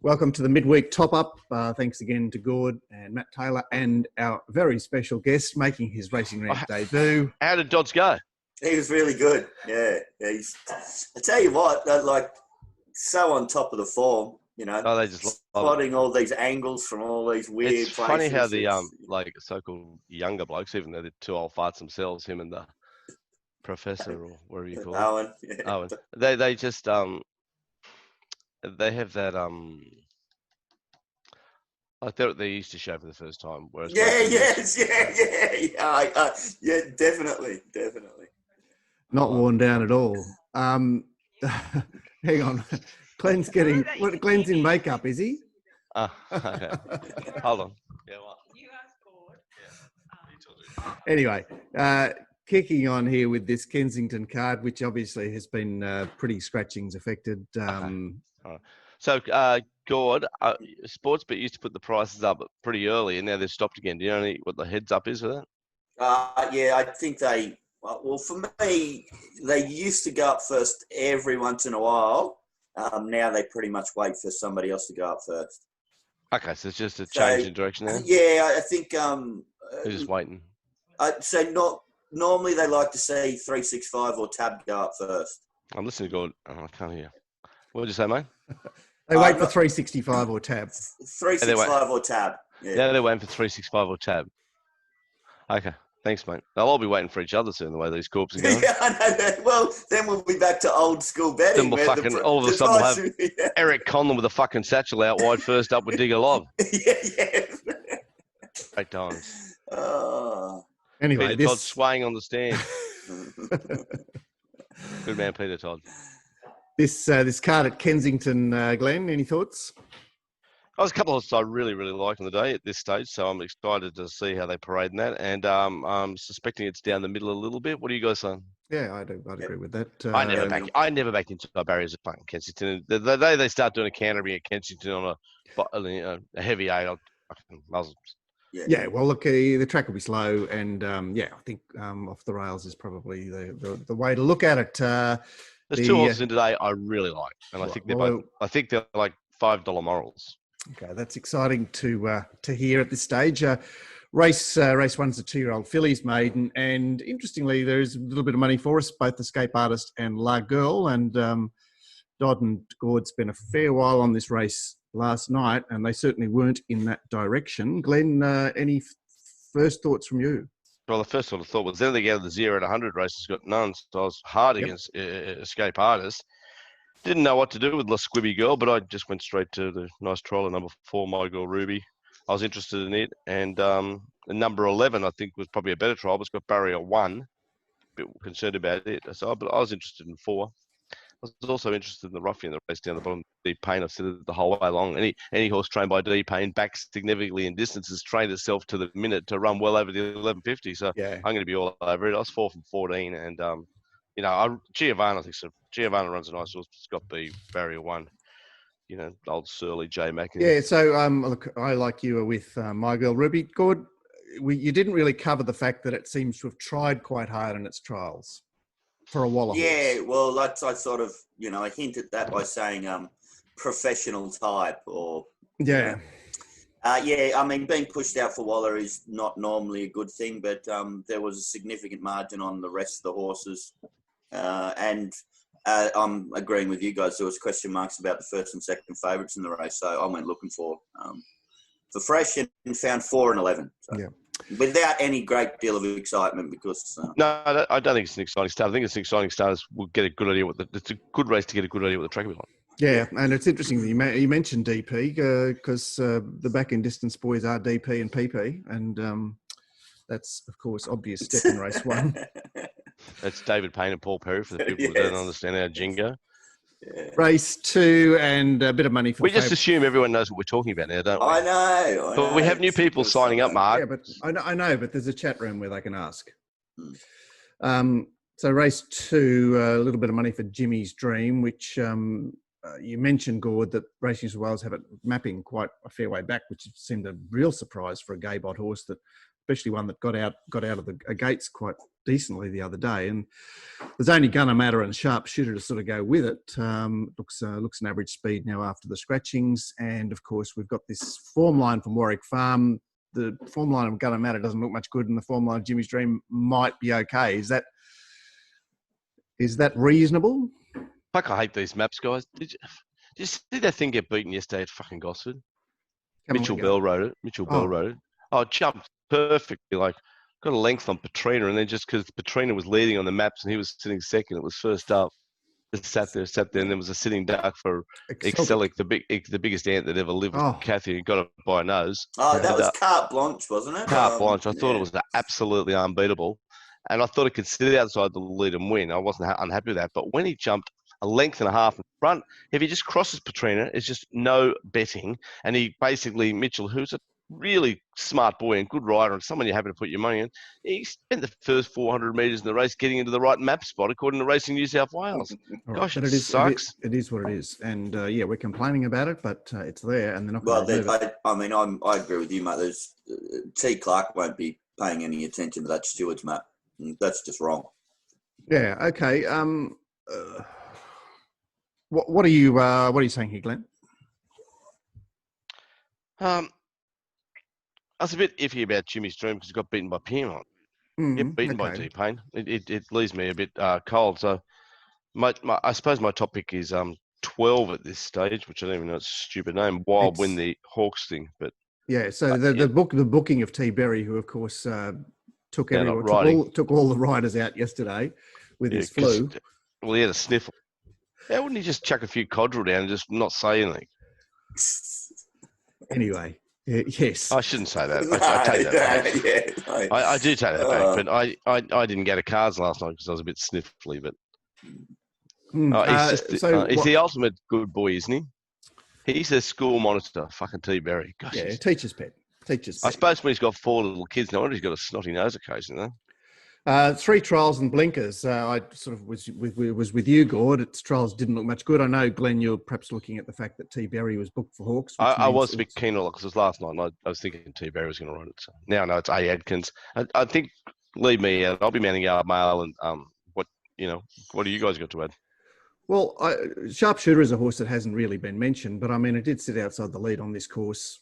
Welcome to the Midweek Top-Up. Thanks again to Gord and Matt Taylor and our very special guest making his Racing Rant debut. How did Dodds go? He was really good. Yeah. I tell you what, so on top of the form, they just spotting all these angles from all these weird places. It's funny how the so-called younger blokes, even though they're two old farts themselves, him and the professor or whatever you call him. Owen. Yeah. Owen. They just they have that like they used to show for the first time. Whereas definitely. Not worn down at all. Hang on. Glenn's in makeup, is he? Okay. Hold on. Yeah, what? You asked Gord. Yeah. Anyway, kicking on here with this Kensington card, which obviously has been pretty scratchings affected. All right. So, Gord, Sportsbet used to put the prices up pretty early, and now they've stopped again. Do you know what the heads up is with that? I think they. Well, for me, they used to go up first every once in a while. Now they pretty much wait for somebody else to go up first. Okay, so it's just a change in direction there? Yeah, I think... they're just waiting. Normally they like to see 365 or Tab go up first. I'm listening to Gord. Oh, I can't hear. What did you say, mate? They wait for 365 or Tab. 365 or Tab. Yeah, they're waiting for 365 or Tab. Okay. Thanks, mate. They'll all be waiting for each other soon, the way these corps are going. Yeah, I know that. Well, then we'll be back to old school betting. Then all of a sudden we'll have Eric Conlon with a fucking satchel out wide first up with Digger Lob. Yeah. Great times. Anyway, Peter Todd swaying on the stand. Good man, Peter Todd. This card at Kensington, Glenn, any thoughts? There's a couple of I really, really like on the day at this stage, so I'm excited to see how they parade in that. And I'm suspecting it's down the middle a little bit. What do you guys say? Yeah, I'd agree with that. I never backed into barriers at fucking Kensington. The day they start doing a Canterbury at Kensington on a heavy eight, I'll fucking muzzle. Yeah, well, look, the track will be slow, and I think off the rails is probably the way to look at it. There's two horses in today I really like, and I think they're like $5 morals. Okay, that's exciting to hear at this stage. Race one's a 2-year-old fillies maiden, and interestingly, there is a little bit of money for us, both Escape Artist and La Girl, and Dodd and Gord spent a fair while on this race last night, and they certainly weren't in that direction. Glenn, any first thoughts from you? Well, the first sort of thought was anything out of the 0 to 100 races got none, so I was hard against Escape Artist. Didn't know what to do with La Squibby Girl, but I just went straight to the nice trial at number 4, My Girl Ruby. I was interested in it, and number 11 I think was probably a better trial, but it's got barrier 1. A bit concerned about it, but I was interested in 4. I was also interested in the ruffian that raced down the bottom. Deep Pain, I've said it the whole way along. Any horse trained by Deep Pain back significantly in distance has trained itself to the minute to run well over the 1150. So I'm going to be all over it. I was 4 from 14, and Giovanna, I think so. Giovanna runs a nice horse. It's got the barrier 1. Old surly J Mac. Yeah. So look, I like you were with My Girl Ruby. Gord, you didn't really cover the fact that it seems to have tried quite hard in its trials for a Waller horse. Yeah, well, I sort of, I hinted that by saying professional type or... Yeah. I mean, being pushed out for Waller is not normally a good thing, but there was a significant margin on the rest of the horses. And I'm agreeing with you guys. There was question marks about the first and second favourites in the race, so I went looking for fresh and found 4 and 11. So. Yeah. Without any great deal of excitement, because no, I don't think it's an exciting start. I think it's an exciting start. We'll get a good idea it's a good race to get a good idea what the track will be like. Yeah, and it's interesting that you mentioned DP because the back end distance boys are DP and PP, and that's of course obvious step in race 1. That's David Payne and Paul Perry for the people who don't understand our jingo. Yeah. Race 2 and a bit of money for. We just assume everyone knows what we're talking about now, don't we? I know. But we have new people signing up, Mark. Yeah, but I know, but there's a chat room where they can ask. So race 2, a little bit of money for Jimmy's Dream, which you mentioned, Gord, that Racing New South Wales have it mapping quite a fair way back, which seemed a real surprise for a Gaybot horse, that, especially one that got out of the gates quite decently the other day. And there's only Gunner Matter and Sharpshooter to sort of go with it. Looks an average speed now after the scratchings. And, of course, we've got this form line from Warwick Farm. The form line of Gunner Matter doesn't look much good, and the form line of Jimmy's Dream might be okay. Is that reasonable? Fuck, I hate these maps, guys. Did you see that thing get beaten yesterday at fucking Gosford? Mitchell Bell wrote it. Oh, it jumped perfectly. Like, got a length on Petrina, and then just because Petrina was leading on the maps and he was sitting second, it was first up. Just sat there, and there was a sitting duck for Excelic, the biggest ant that ever lived with Kathy, and got it by a nose. Oh, that was Carte Blanche, wasn't it? Carte Blanche. I thought it was absolutely unbeatable. And I thought it could sit outside the lead and win. I wasn't unhappy with that. But when he jumped a length and a half in front, if he just crosses Petrina, it's just no betting. And he basically, Mitchell, who's a really smart boy and good rider and someone you're happy to put your money in, he spent the first 400 metres in the race getting into the right map spot, according to Racing New South Wales. Gosh, but it sucks. It is what it is. And, we're complaining about it, but it's there, and they're not going to move it. I agree with you, mate. T. Clark won't be paying any attention to that Stewards map. That's just wrong. Yeah. Okay. What are you saying here, Glenn? I was a bit iffy about Jimmy's Dream because he got beaten by Piedmont. Beaten by T-Pain. It leaves me a bit cold. So, I suppose my topic is 12 at this stage, which I don't even know it's a stupid name. Wild Win the Hawks thing, but yeah. So the booking of T. Berry, who of course took all the riders out yesterday with his flu. Well, he had a sniffle. How wouldn't he just chuck a few codral down and just not say anything? Anyway, yes. I shouldn't say that. I take that back. I do take that back, but I didn't go to cards last night because I was a bit sniffly. But he's the ultimate good boy, isn't he? He's a school monitor, fucking T. Berry. Gosh, teacher's pet. I suppose when he's got 4 little kids, no wonder he's got a snotty nose occasionally. 3 trials and blinkers. I sort of was with you, Gord. Its trials didn't look much good. I know, Glenn, you're perhaps looking at the fact that T. Berry was booked for Hawks. I was a bit keen on it because it was last night, and I was thinking T. Berry was going to run it. So now I know it's A. Adkins. I think leave me out. I'll be manning our mail. And what do you guys got to add? Well, Sharpshooter is a horse that hasn't really been mentioned, but I mean, it did sit outside the lead on this course,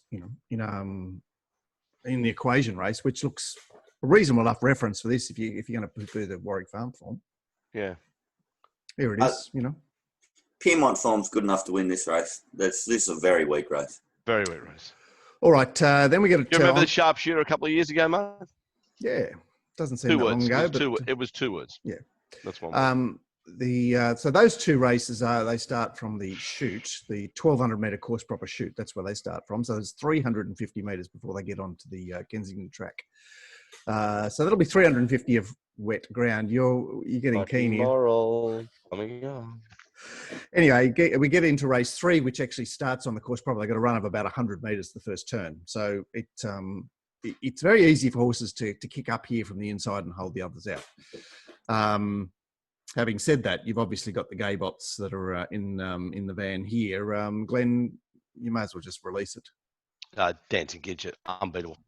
in the equation race, which looks a reasonable enough reference for this if you're going to prefer the Warwick Farm form. Yeah. Here it is, Piedmont form's good enough to win this race. This is a very weak race. Very weak race. All right, then we get a... Do you remember the Sharpshooter a couple of years ago, mate? Yeah. Doesn't seem that long ago. It was 2 words. Yeah. That's one. So those 2 races they start from the chute, the 1,200 metre course proper chute. That's where they start from. So there's 350 metres before they get onto the Kensington track. So that'll be 350 of wet ground. You're getting keen here. Anyway, we get into race 3, which actually starts on the course proper. They've got a run of about 100 metres the first turn. So it's very easy for horses to kick up here from the inside and hold the others out. Having said that, you've obviously got the Gaybots that are in the van here. Glenn, you may as well just release it. Dancing Gidget, unbeatable.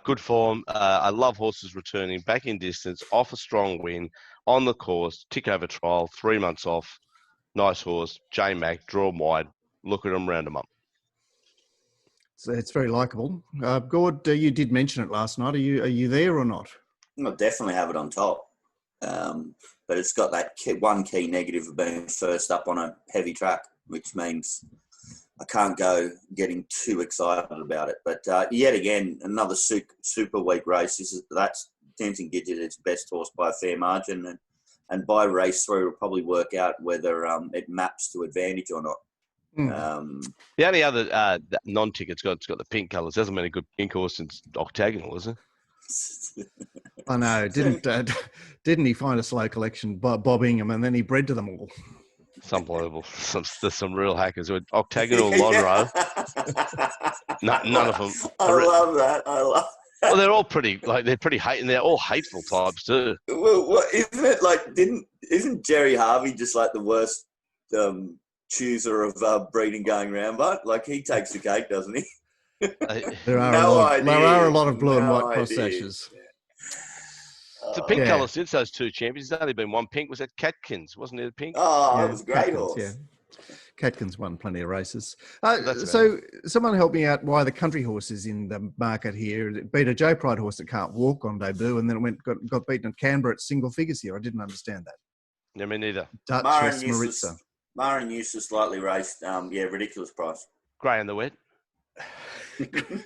Good form. I love horses returning back in distance, off a strong win, on the course, tick over trial, 3 months off. Nice horse. J Mac, draw them wide. Look at them, round them up. So it's very likeable. Gord, you did mention it last night. Are you there or not? I'll definitely have it on top. But it's got that one key negative of being first up on a heavy track, which means I can't go getting too excited about it. But yet again, another super weak race. That's Dancing Gidget, its best horse by a fair margin. And by race 3, we'll probably work out whether it maps to advantage or not. The only other non-ticket's got the pink colours. Hasn't been a good pink horse since Octagonal, is it? I know. Didn't he find a slow collection, Bob Ingham, and then he bred to them all? It's unbelievable. There's some real hackers. Octagonal, Lonro. None of them. I love that. Well, they're all pretty and they're all hateful types too. Well, isn't it like? Isn't Jerry Harvey just like the worst chooser of breeding going round, but like he takes the cake, doesn't he? There are, a lot of blue and white cross sashes. It's a pink colour since those two champions. There's only been one pink. Was that KENS? Wasn't it a pink? Oh, it was a great horse. Yeah. Catkins won plenty of races. So someone help me out why the country horse is in the market here. It beat a Joe Pride horse that can't walk on debut, and then it got beaten at Canberra at single figures here. I didn't understand that. Yeah, me neither. Duchess Maritza. Mara Eustace slightly raced. Ridiculous price. Grey in the wet.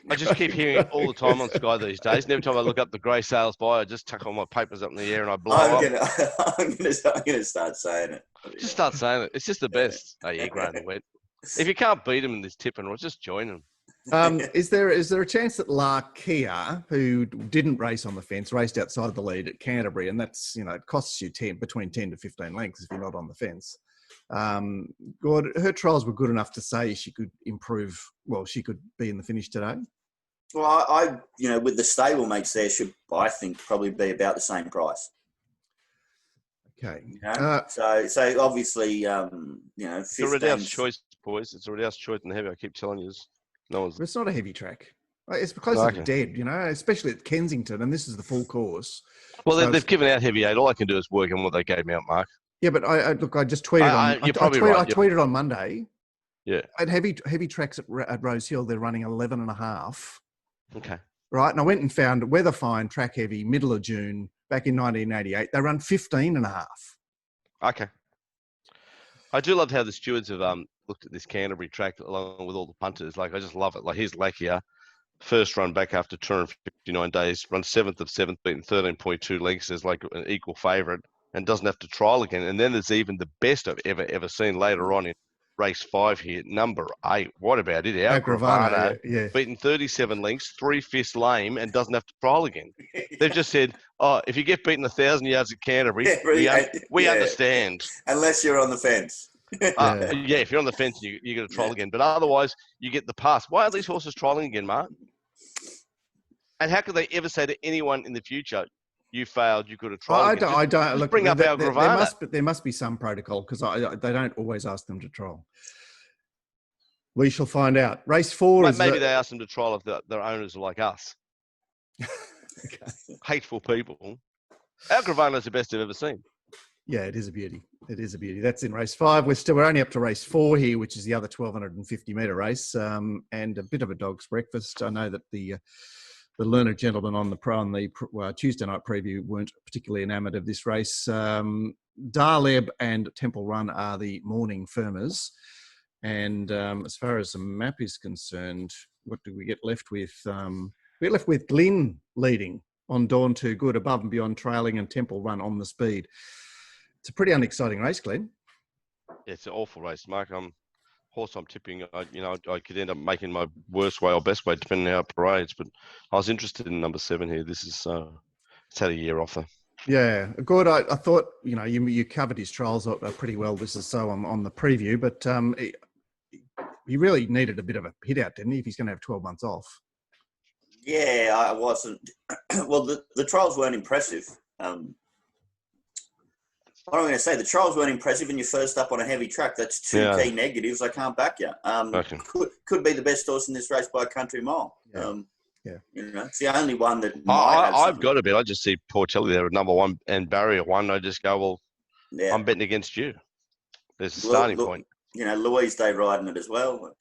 I just keep hearing it all the time on Sky these days. And every time I look up the grey sales by, I just tuck all my papers up in the air and I blow up. I'm gonna start saying it. Just start saying it. It's just the best. Oh yeah, grey in the wet. If you can't beat them in this tipping, just join them. Is there a chance that Larkia, who didn't race on the fence, raced outside the lead at Canterbury, and that's it costs you between 10 to 15 lengths if you're not on the fence. Her trials were good enough to say she could improve. Well, she could be in the finish today. Well, I with the stablemates there should, I think, probably be about the same price. Okay. So obviously, it's a Riddell's choice, boys. It's a Riddell's choice in the heavy. I keep telling you. It's not a heavy track. It's closer to dead, especially at Kensington, and this is the full course. Well, so they've given out heavy 8. All I can do is work on what they gave me out, Mark. Yeah, but I just tweeted I tweeted on Monday. Yeah. At heavy tracks at Rose Hill, they're running 11.5. Okay. Right, and I went and found Weatherfine track heavy middle of June back in 1988. They run 15.5. Okay. I do love how the stewards have looked at this Canterbury track along with all the punters. Like, I just love it. Like, here's Lakia, first run back after 259 days, runs 7th of 7th, beaten 13.2 lengths as like an equal favourite and doesn't have to trial again. And then there's even the best I've ever seen later on in race 5 here, number 8. What about it? Agravano, beaten 37 lengths, 3/5 lame, and doesn't have to trial again. They've just said, if you get beaten 1,000 yards at Canterbury, we understand. Unless you're on the fence. If you're on the fence, you get a trial again. But otherwise, you get the pass. Why are these horses trialing again, Mark? And how could they ever say to anyone in the future, you failed, you could have tried again? I don't. Look, bring up our Gravana. There must be some protocol because they don't always ask them to trial. We shall find out. Race 4 is... Maybe they ask them to trial if their owners are like us. Okay. Hateful people. Our Gravana is the best I've ever seen. Yeah, it is a beauty. It is a beauty. That's in race 5. We're only up to race 4 here, which is the other 1,250-metre race, and a bit of a dog's breakfast. I know that the learned gentlemen on the Tuesday night preview weren't particularly enamoured of this race. Darleb and Temple Run are the morning firmers, and as far as the map is concerned, what do we get left with? We get left with Glyn leading on Dawn Too Good, Above and Beyond trailing, and Temple Run on the speed. It's a pretty unexciting race, Glenn. It's an awful race, Mark. Horse I'm tipping, I could end up making my worst way or best way, depending on how it parades. But I was interested in number 7 here. This is it's had a year off there. Yeah, good. I thought you covered his trials pretty well. This is so on the preview, but he really needed a bit of a hit out, didn't he? If he's going to have 12 months off. Yeah, I wasn't. Well, the trials weren't impressive. What I'm going to say, the trials weren't impressive when you're first up on a heavy track. That's two key negatives. I can't back you. Okay. Could be the best horse in this race by a country mile. It's the only one that I've got a bet. I just see Portelli there at number 1 and Barrier 1. I just go, well, I'm betting against you. There's a starting point. Louise Day riding it as well.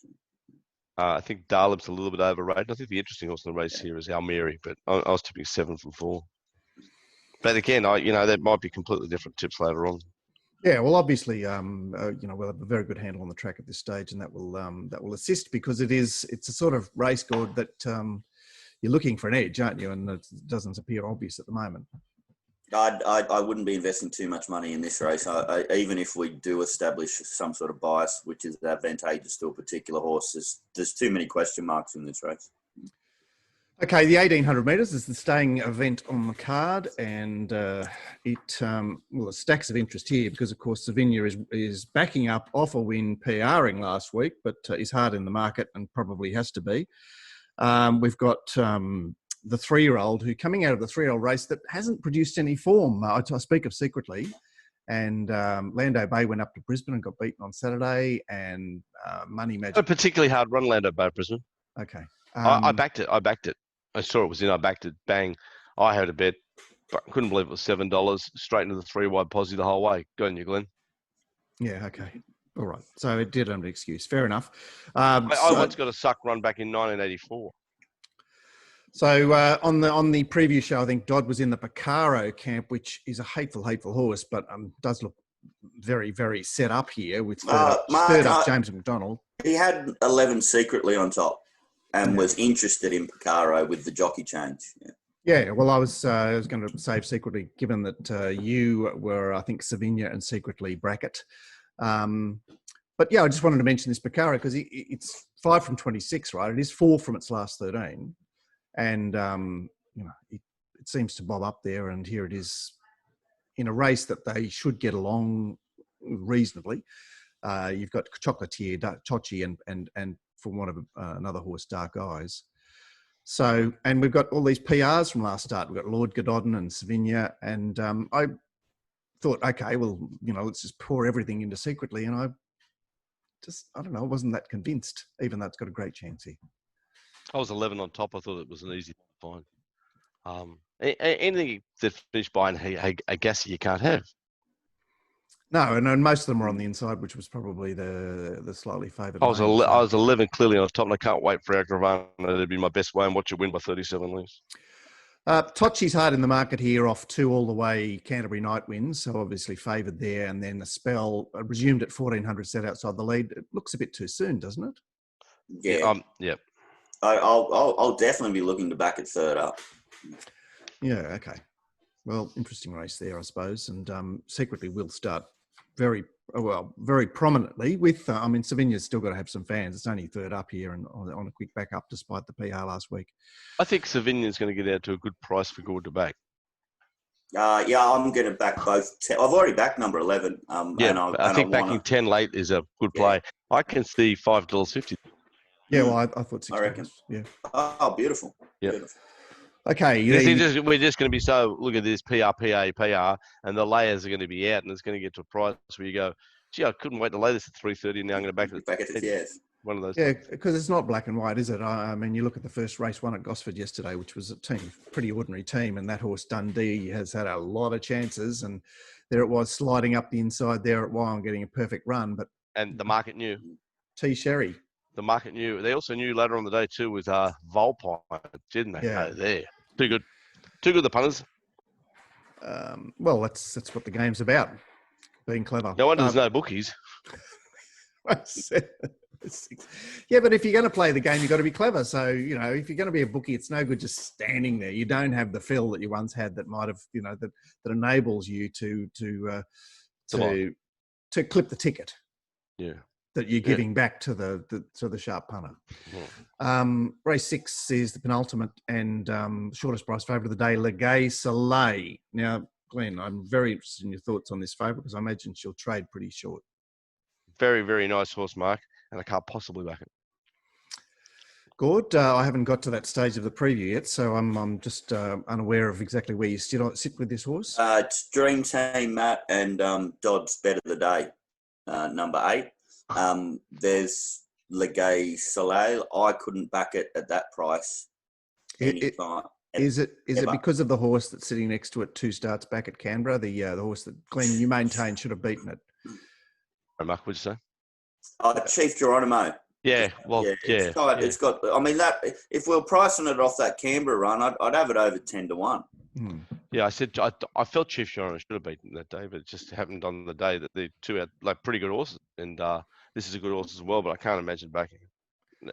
I think Darlib's a little bit overrated. I think the interesting horse in the race here is Almeri, but I was tipping 7 from 4. But again, that might be completely different tips later on. Yeah, well, obviously, we'll have a very good handle on the track at this stage, and that will assist because it's a sort of race, Gord, that you're looking for an edge, aren't you? And it doesn't appear obvious at the moment. I wouldn't be investing too much money in this race, even if we do establish some sort of bias, which is advantageous to a particular horse. There's too many question marks in this race. Okay, the 1,800 metres is the staying event on the card, and there's stacks of interest here because, of course, Savinia is backing up off a win PRing last week, but is hard in the market and probably has to be. We've got the 3-year-old who coming out of the 3-year-old race that hasn't produced any form. I speak of Secretly, And Lando Bay went up to Brisbane and got beaten on Saturday. And Money Magic. A particularly hard run, Lando Bay, Brisbane. Okay. I backed it. I saw it was in. I backed it. Bang. I had a bet. But couldn't believe it was $7. Straight into the 3-wide posse the whole way. Go on you, Glenn. Yeah, okay. All right. So it did have an excuse. Fair enough. I once got a suck run back in 1984. So on the preview show, I think Dodd was in the Picaro camp, which is a hateful horse, but does look very, very set up here with third up James McDonald. He had 11 secretly on top and was interested in Picaro with the jockey change. Yeah, well, I was going to say secretly, given that you were, I think, Savinia and secretly Brackett. But yeah, I just wanted to mention this Picaro because it's 5 from 26, right? It is 4 from its last 13. And, it seems to bob up there. And here it is in a race that they should get along reasonably. You've got Chocolatier, Chochi, and for want of another horse, Dark Eyes. So, and we've got all these PRs from last start. We've got Lord Gododin and Savinia. And I thought, okay, well, let's just pour everything into secretly. And I don't know, I wasn't that convinced, even though it's got a great chance here. I was 11 on top. I thought it was an easy find. Anything that finished by a gasser you can't have. No, and most of them were on the inside, which was probably the slightly favoured. I was 11 clearly on top, and I can't wait for Agravana to be my best way and watch it win by 37 lengths. Tochi's hard in the market here off 2 all the way Canterbury Night wins, so obviously favoured there. And then the spell resumed at 1400 set outside the lead. It looks a bit too soon, doesn't it? Yeah. Yeah. I'll definitely be looking to back it third up. Yeah, okay. Well, interesting race there, I suppose. And secretly will start very prominently with, Savinia's still got to have some fans. It's only third up here and on a quick back up despite the PR last week. I think Savinia's going to get out to a good price for good to back. I'm going to back both. I've already backed number 11. I think backing 10 late is a good play. I can see $5.50. Yeah, well, I thought $6. I reckon. Yeah. Oh, beautiful. Yeah. Beautiful. Okay. We're just going to be so, look at this PR, and the layers are going to be out, and it's going to get to a price where you go, gee, I couldn't wait to lay this at 3:30, and now I'm going to back it. Back it, yes. One of those. Yeah, because it's not black and white, is it? I mean, you look at the first race one at Gosford yesterday, which was a pretty ordinary team, and that horse Dundee has had a lot of chances, and there it was sliding up the inside there at Wyong, getting a perfect run. And the market knew. T. Sherry. The market knew. They also knew later on the day too with Volpine, didn't they? Yeah. There. Too good, the punters. Well, that's what the game's about, being clever. No wonder there's no bookies. Yeah, but if you're going to play the game, you've got to be clever. So, if you're going to be a bookie, it's no good just standing there. You don't have the fill that you once had that might have, that enables you to clip the ticket. Yeah. That you're giving back to the sharp punter. Yeah. Race 6 is the penultimate and shortest price favourite of the day, Legay Soleil. Now, Glenn, I'm very interested in your thoughts on this favourite because I imagine she'll trade pretty short. Very, very nice horse, Mark, and I can't possibly back it. Good. I haven't got to that stage of the preview yet, so I'm just unaware of exactly where you sit with this horse. It's Dream Team, Matt, and Dodd's Bet of the Day, number 8. There's Legay Soleil. I couldn't back it at that price any time. Is it because of the horse that's sitting next to it 2 starts back at Canberra, the horse that, Glenn, you maintain should have beaten it? Mark, what'd you say? Chief Geronimo. Yeah, well, yeah. It's got. I mean, that if we were pricing it off that Canberra run, I'd have it over 10-1. Yeah, I said I felt Chief Geronimo should have beaten that day, but it just happened on the day that the two had pretty good horses, and this is a good horse as well. But I can't imagine backing.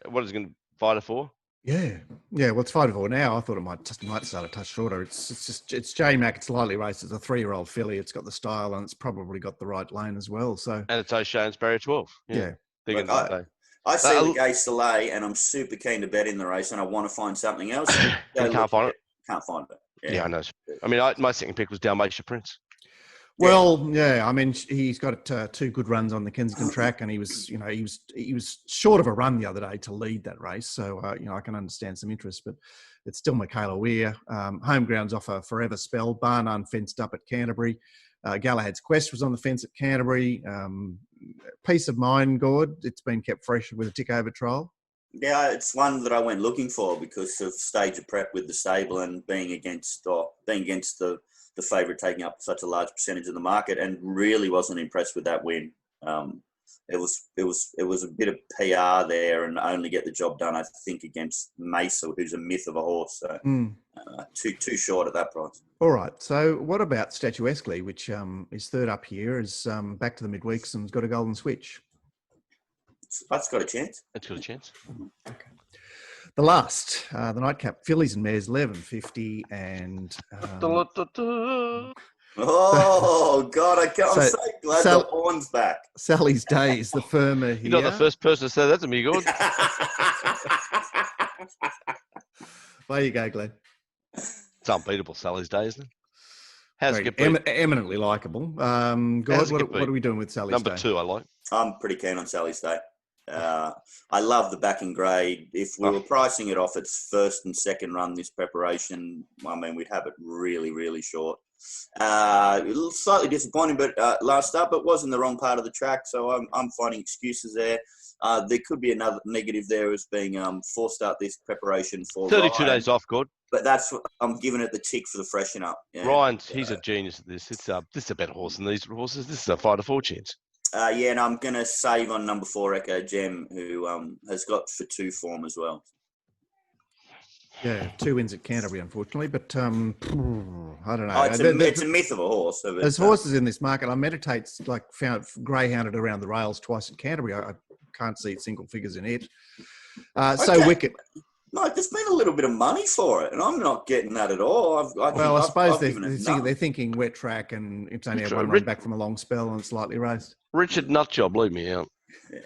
What is it going to fight it for? Yeah. Well, it's 5-4 now. I thought it might start a touch shorter. It's J-Mac. It's lightly raced. It's a 3-year-old filly. It's got the style and it's probably got the right lane as well. So and it's O'Shane's Barrier 12. Yeah. I see Legay Soleil and I'm super keen to bet in the race and I want to find something else. Can't find it. Can't find it. Yeah, I know. I mean, my second pick was Dalmatia Prince. Well, yeah. I mean, he's got 2 good runs on the Kensington track, and he was short of a run the other day to lead that race. So, I can understand some interest, but it's still Michaela Weir. Home grounds off a forever spell. Barn unfenced up at Canterbury. Galahad's Quest was on the fence at Canterbury. Peace of Mind, Gord. It's been kept fresh with a tick-over trial. Yeah, it's one that I went looking for because of stage of prep with the stable and being against the favourite taking up such a large percentage of the market, and really wasn't impressed with that win. It was a bit of PR there, and only get the job done, I think, against Mesa, who's a myth of a horse. So too short at that price. All right. So what about Statuesquely, which is third up here, is back to the midweeks and's got a golden switch? That's got a chance. It's got a chance. Okay. The last, the nightcap fillies and mares, 11.50 and. Oh God! I'm so glad the horn's back. Sally's Day is the firmer here. You're not the first person to say that to me, Gord. There you go, Glenn. It's unbeatable, Sally's Day, isn't it? How's it get beat? Eminently likeable. God, what are we doing with Sally's Day? Number 2, I like. I'm pretty keen on Sally's Day. I love the backing grade. If we were pricing it off its first and second run this preparation, I mean, we'd have it really, really short. Slightly disappointing, but last up, it was in the wrong part of the track, so I'm finding excuses there. There could be another negative there as being forced out this preparation for 32 Ryan, days off, Gord. but that's what I'm giving it the tick for the freshen up. Yeah. Ryan's he's a genius at this. This is a better horse than these horses. This is a 5-4 chance. And I'm going to save on number 4, Echo Gem, who has got for 2 form as well. Yeah, 2 wins at Canterbury, unfortunately, but I don't know. Oh, it's a myth of a horse. There's horses in this market. I meditate's found greyhounded around the rails twice at Canterbury. I can't see single figures in it. So Wicked. No, there's been a little bit of money for it, and I'm not getting that at all. I suppose they're thinking wet track, and it's only had one run back from a long spell, and it's slightly raced. Richard Nutjob, leave me out. Yeah.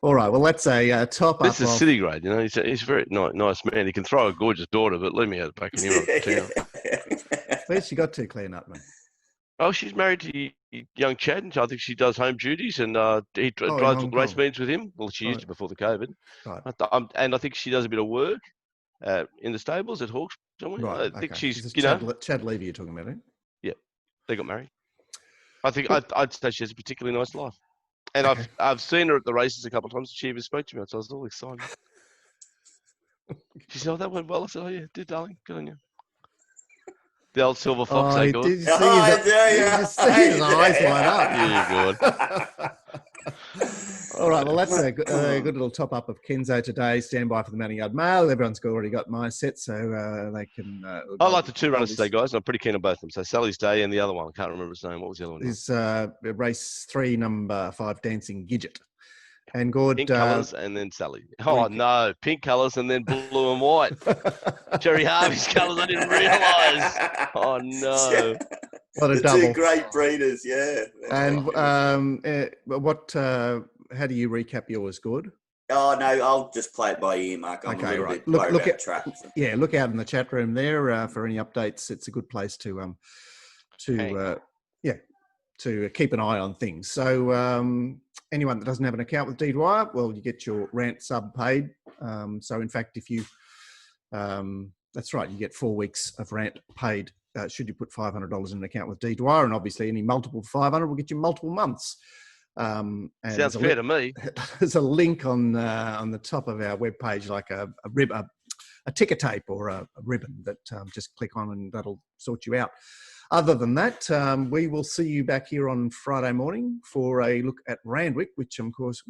All right, well, that's a top up. This is city grade, you know. He's a very nice man. He can throw a gorgeous daughter, but leave me out back in here. Where's she got to, Claire Nutman? Oh, she's married to young Chad, and I think she does home duties, and he drives race meetings with him. Well, she used to before the COVID. Right. And I think she does a bit of work in the stables at Hawkes somewhere. Right, I think okay. she's, Chad Levy you're talking about, eh? Yeah, they got married. I think I'd say she has a particularly nice life. And okay. I've seen her at the races a couple of times. She even spoke to me, so I was all excited. She said, "Oh, that went well." I said, "Oh yeah, it did, darling. Good on you." The old silver fox, did you see his eyes light up? Yeah, good. All right, well, that's a good little top-up of Kenzo today. Stand by for the Mounting Yard Mail. Everyone's already got my set, so they can... I like the 2 runners today, guys, and I'm pretty keen on both of them. So Sally's Day and the other one. I can't remember his name. What was the other one? Is race 3, number 5, Dancing Gidget. And Gord... Pink colours and then Sally. Oh, no. Pink colours and then blue and white. Jerry Harvey's colours, I didn't realise. Oh, no. What a double. 2 great breeders, yeah. And how do you recap yours, Gord? Oh, no, I'll just play it by ear, Mark. I'm a little bit worried about the track. So. Yeah, look out in the chat room there for any updates. It's a good place to keep an eye on things. So anyone that doesn't have an account with D-Dwyer, well, you get your rant sub paid. So in fact, if you, that's right, you get 4 weeks of rant paid. Should you put $500 in an account with D-Dwyer, and obviously any multiple 500 will get you multiple months. And sounds fair to me. There's a link on the top of our webpage, like a ticker tape or a ribbon that just click on and that'll sort you out. Other than that, we will see you back here on Friday morning for a look at Randwick, which of course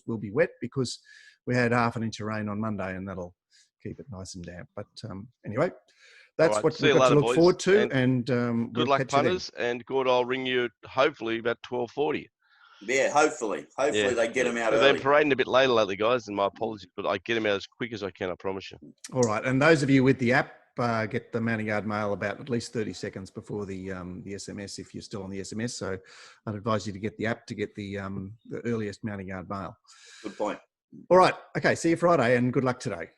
will be wet because we had half an inch of rain on Monday, and that'll keep it nice and damp. But anyway, that's what we've got to look forward to. And good luck, punters. And Gord, I'll ring you hopefully about 12:40. Yeah, hopefully they get them out early. They've been parading a bit later lately, guys, and my apologies, but I get them out as quick as I can, I promise you. All right, and those of you with the app, get the Mounting Yard Mail about at least 30 seconds before the SMS if you're still on the SMS. So I'd advise you to get the app to get the earliest Mounting Yard Mail. Good point. All right, okay, see you Friday, and good luck today.